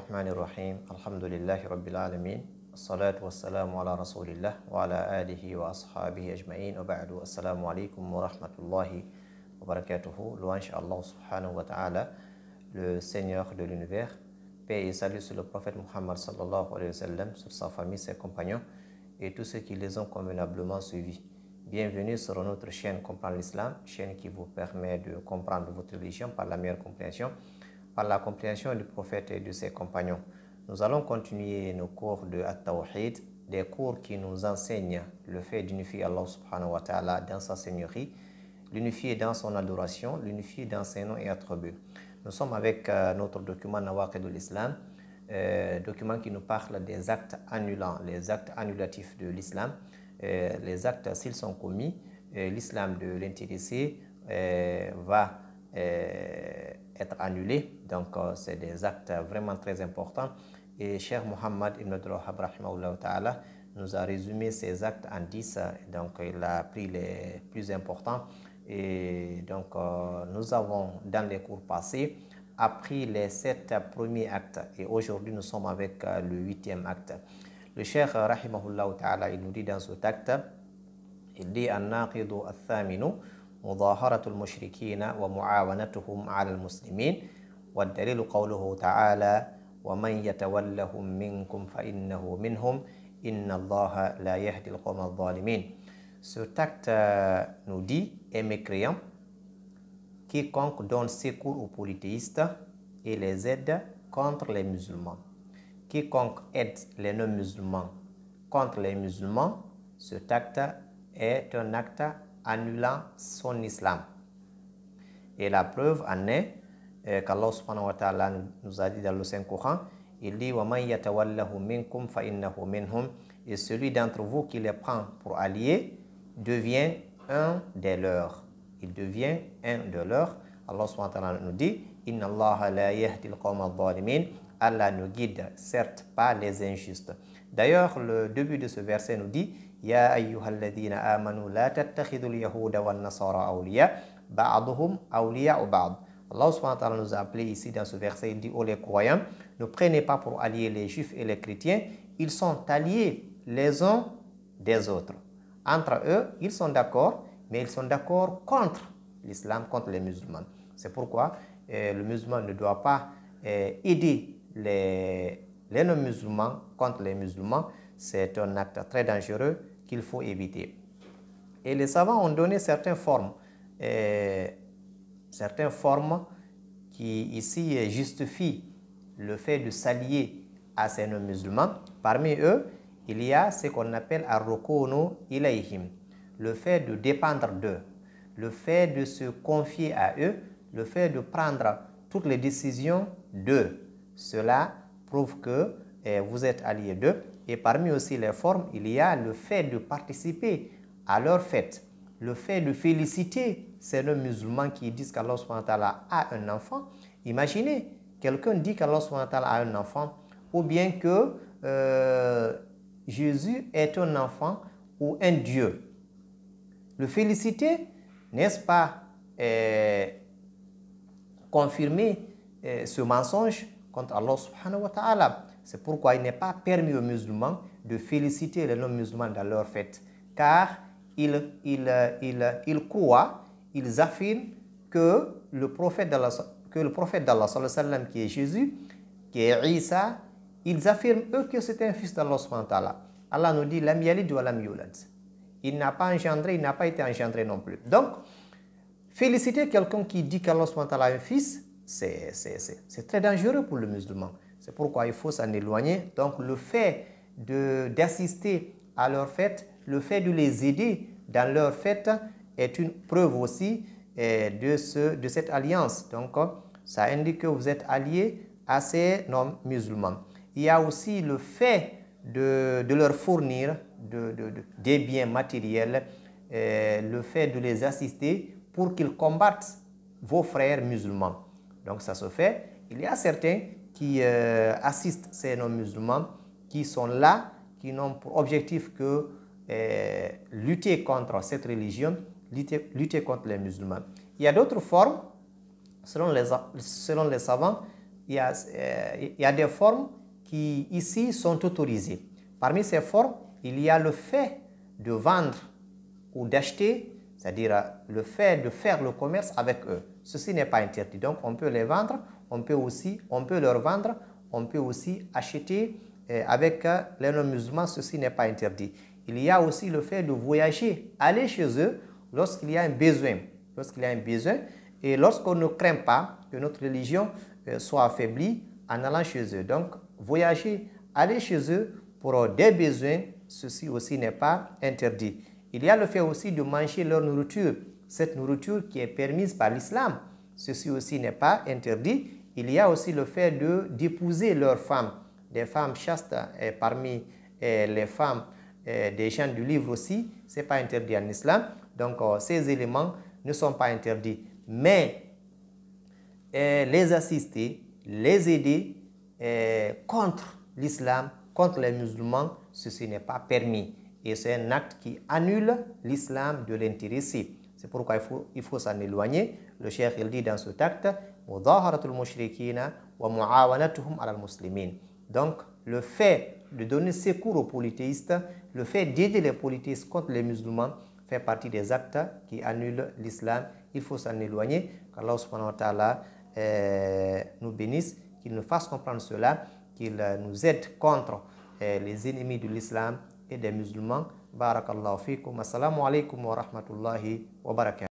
الرحمن الرحيم الحمد لله رب العالمين الصلاة والسلام على رسول الله وعلى آله وأصحابه أجمعين وبعد السلام عليكم ورحمة الله وبركاته. Louange à Allah subhanahu wa ta'ala, le Seigneur de l'univers. Paix et salut sur le prophète Muhammad sallallahu alayhi wa sallam, sur sa famille, ses compagnons et tous ceux qui les ont convenablement suivis. Bienvenue sur notre chaîne Comprendre l'Islam, chaîne qui vous permet de comprendre votre religion par la meilleure compréhension, par la compréhension du prophète et de ses compagnons. Nous allons continuer nos cours de At-Tawhid, des cours qui nous enseignent le fait d'unifier Allah subhanahu wa ta'ala dans sa seigneurie, l'unifier dans son adoration, l'unifier dans ses noms et attributs. Nous sommes avec notre document Nawaqid al-Islam, document qui nous parle des actes annulants, les actes annulatifs de l'islam. Les actes, s'ils sont commis, l'islam de l'intéressé va être annulé. Donc, c'est des actes vraiment très importants. Et Cheikh Mohammed Ibn Abdul Wahhab rahimahullah ta'ala nous a résumé ces actes en 10. Donc, il a pris les plus importants. Et donc, nous avons, dans les cours passés, appris les 7 premiers actes. Et aujourd'hui, nous sommes avec le 8e acte. Le Cheikh rahimahullah ta'ala, il nous dit dans cet acte, il dit an-naqidu al-thaminu mudaharatul mushrikina wa muawanatuhum ala al-muslimin wa dalilu qawluhu ta'ala wa man yatawallahum minkum fa innahu minhum inna allaha la yahdi al-qawma al-zalimin. Cet acte nous dit, et mécréant, quiconque donne secours aux polythéistes et les aide contre les musulmans. Quiconque aide les non-musulmans contre les musulmans, cet acte est un acte annulant son islam. Et la preuve en est qu'Allah subhanahu wa ta'ala nous a dit dans le Saint-Coran, il dit « وَمَنْ يَتَوَلَّهُ مِنْكُمْ فَإِنَّهُ مِنْهُمْ » Et celui d'entre vous qui les prend pour alliés devient un des leurs. Il devient un de leurs. Allah subhanahu wa ta'ala nous dit « Inna Allah la yahdi al-qawma al-zalimin » Allah ne guide certes pas les injustes. D'ailleurs, le début de ce verset nous dit Ya ayyuhalladhina amanu la tattakhidul yahuda wan nasara awliya ba'duhum awliya ou ba'd. Allah subhanahu wa ta'ala nous a appelé ici dans ce verset, il dit ô les croyants, ne prenez pas pour alliés les juifs et les chrétiens, ils sont alliés les uns des autres. Entre eux, ils sont d'accord, mais ils sont d'accord contre l'islam, contre les musulmans. C'est pourquoi le musulman ne doit pas aider les non-musulmans contre les musulmans. C'est un acte très dangereux qu'il faut éviter. Et les savants ont donné certaines formes qui ici justifient le fait de s'allier à ces non-musulmans. Parmi eux, il y a ce qu'on appelle ar-rukunu ilayhim, le fait de dépendre d'eux, le fait de se confier à eux, le fait de prendre toutes les décisions d'eux. Cela prouve que vous êtes alliés d'eux. Et parmi aussi les formes, il y a le fait de participer à leur fête, le fait de féliciter ces non-musulmans qui disent qu'Allah subhanahu wa ta'ala a un enfant. Imaginez, quelqu'un dit qu'Allah subhanahu wa ta'ala a un enfant, ou bien que Jésus est un enfant ou un Dieu. Le féliciter, n'est-ce pas confirmer ce mensonge contre Allah subhanahu wa ta'ala. C'est pourquoi il n'est pas permis aux musulmans de féliciter les non-musulmans dans leur fête, car ils croient, ils affirment que le prophète d'Allah sallallahu alayhi wa sallam, qui est Jésus, qui est Isa, ils affirment eux que c'est un fils d'Allah subhanahu wa ta'ala. Allah nous dit lam yalid wa lam yulad. Il n'a pas engendré, il n'a pas été engendré non plus. Donc, féliciter quelqu'un qui dit qu'Allah subhanahu wa ta'ala a un fils, c'est très dangereux pour le musulman. C'est pourquoi il faut s'en éloigner. Donc, le fait d'assister à leur fête, le fait de les aider dans leur fête est une preuve aussi de cette alliance. Donc, ça indique que vous êtes alliés à ces non-musulmans. Il y a aussi le fait de leur fournir des biens matériels, le fait de les assister pour qu'ils combattent vos frères musulmans. Donc, ça se fait. Il y a certains qui assistent ces non-musulmans, qui sont là, qui n'ont pour objectif que lutter contre cette religion, lutter contre les musulmans. Il y a d'autres formes, selon les savants, il y a des formes qui ici sont autorisées. Parmi ces formes, il y a le fait de vendre ou d'acheter, c'est-à-dire le fait de faire le commerce avec eux. Ceci n'est pas interdit. Donc on peut les vendre, on peut leur vendre, on peut aussi acheter avec les non-musulmans, ceci n'est pas interdit. Il y a aussi le fait de voyager, aller chez eux lorsqu'il y a un besoin. Lorsqu'il y a un besoin et lorsqu'on ne craint pas que notre religion soit affaiblie en allant chez eux. Donc voyager, aller chez eux pour des besoins, ceci aussi n'est pas interdit. Il y a le fait aussi de manger leur nourriture, cette nourriture qui est permise par l'islam. Ceci aussi n'est pas interdit. Il y a aussi le fait d'épouser leurs femmes, des femmes chastes parmi les femmes des gens du livre aussi, ce n'est pas interdit en islam. Donc ces éléments ne sont pas interdits. Mais les assister, les aider contre l'islam, contre les musulmans, ceci n'est pas permis. Et c'est un acte qui annule l'islam de l'intéressé. C'est pourquoi il faut s'en éloigner. Le cheikh il dit dans cet acte, mudaharatul mushrikina wa muawanatuhum alal muslimin. Donc le fait de donner secours aux polythéistes, le fait d'aider les polythéistes contre les musulmans fait partie des actes qui annulent l'islam. Il faut s'en éloigner. Qu'Allah subhanahu wa ta'ala nous bénisse, qu'il nous fasse comprendre cela, qu'il nous aide contre les ennemis de l'islam et des musulmans. Barakallahu fikum. Assalamu alaikum wa rahmatullahi wa barakatuh.